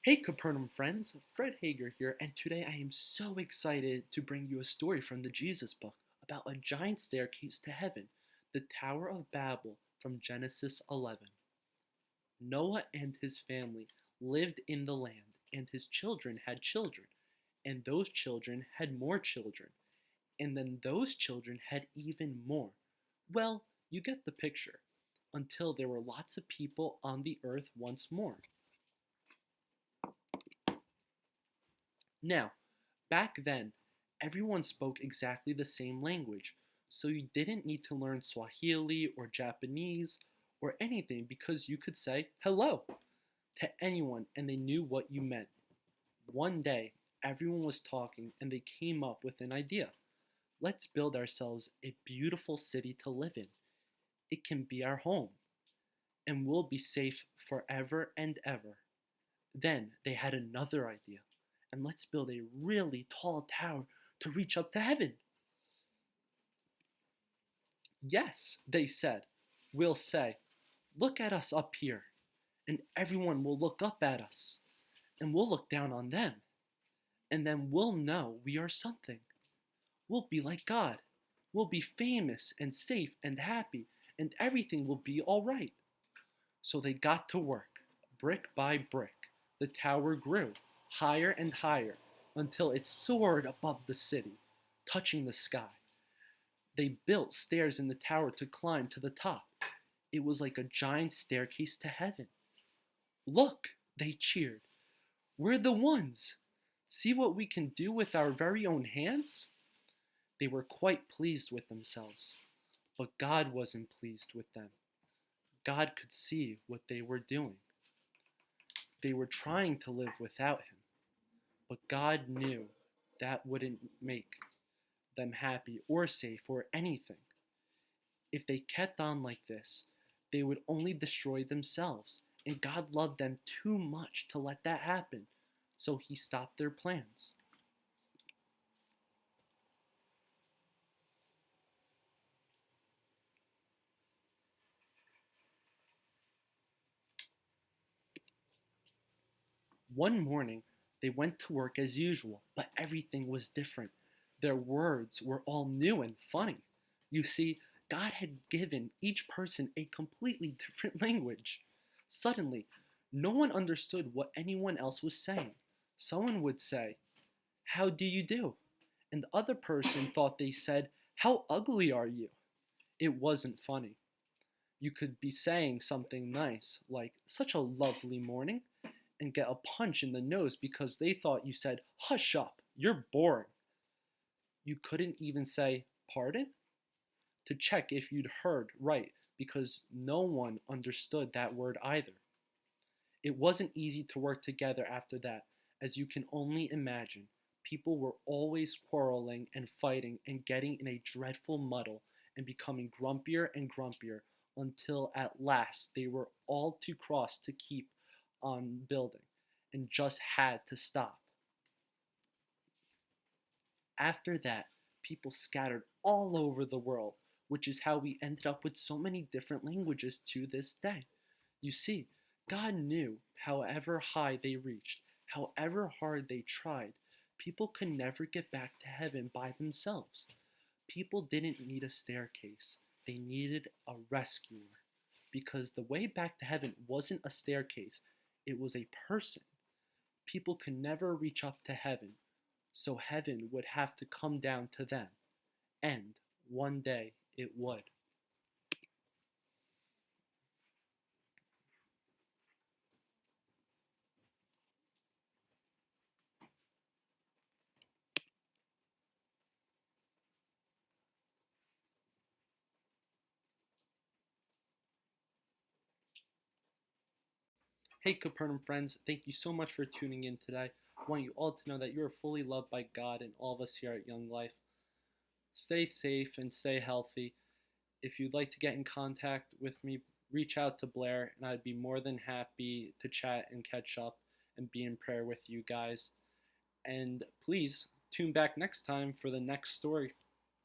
Hey Capernaum friends, Fred Hager here, and today I am so excited to bring you a story from the Jesus book about a giant staircase to heaven, the Tower of Babel from Genesis 11. Noah and his family lived in the land, and his children had children, and those children had more children, and then those children had even more. Well, you get the picture, until there were lots of people on the earth once more. Now, back then, everyone spoke exactly the same language, so you didn't need to learn Swahili or Japanese or anything because you could say hello to anyone and they knew what you meant. One day, everyone was talking and they came up with an idea. Let's build ourselves a beautiful city to live in. It can be our home, and we'll be safe forever and ever. Then they had another idea, and let's build a really tall tower to reach up to heaven. Yes, they said, we'll say, look at us up here, and everyone will look up at us, and we'll look down on them, and then we'll know we are something. We'll be like God. We'll be famous and safe and happy, and everything will be all right. So they got to work, brick by brick. The tower grew, higher and higher, until it soared above the city, touching the sky. They built stairs in the tower to climb to the top. It was like a giant staircase to heaven. Look, they cheered. We're the ones. See what we can do with our very own hands? They were quite pleased with themselves, but God wasn't pleased with them. God could see what they were doing. They were trying to live without Him, but God knew that wouldn't make them happy or safe or anything. If they kept on like this, they would only destroy themselves, and God loved them too much to let that happen, so He stopped their plans. One morning, they went to work as usual, but everything was different. Their words were all new and funny. You see, God had given each person a completely different language. Suddenly, no one understood what anyone else was saying. Someone would say, "How do you do?" And the other person thought they said, "How ugly are you?" It wasn't funny. You could be saying something nice, like, "Such a lovely morning," and get a punch in the nose because they thought you said, "Hush up, you're boring." You couldn't even say, "Pardon?" to check if you'd heard right because no one understood that word either. It wasn't easy to work together after that, as you can only imagine. People were always quarreling and fighting and getting in a dreadful muddle and becoming grumpier and grumpier until at last they were all too cross to keep on building and just had to stop. After that, people scattered all over the world, which is how we ended up with so many different languages to this day. You see, God knew however high they reached, however hard they tried, people could never get back to heaven by themselves. People didn't need a staircase, they needed a rescuer. Because the way back to heaven wasn't a staircase, it was a person. People could never reach up to heaven, so heaven would have to come down to them. And one day it would. Hey Capernaum friends, thank you so much for tuning in today. I want you all to know that you are fully loved by God and all of us here at Young Life. Stay safe and stay healthy. If you'd like to get in contact with me, reach out to Blair, and I'd be more than happy to chat and catch up and be in prayer with you guys. And please tune back next time for the next story.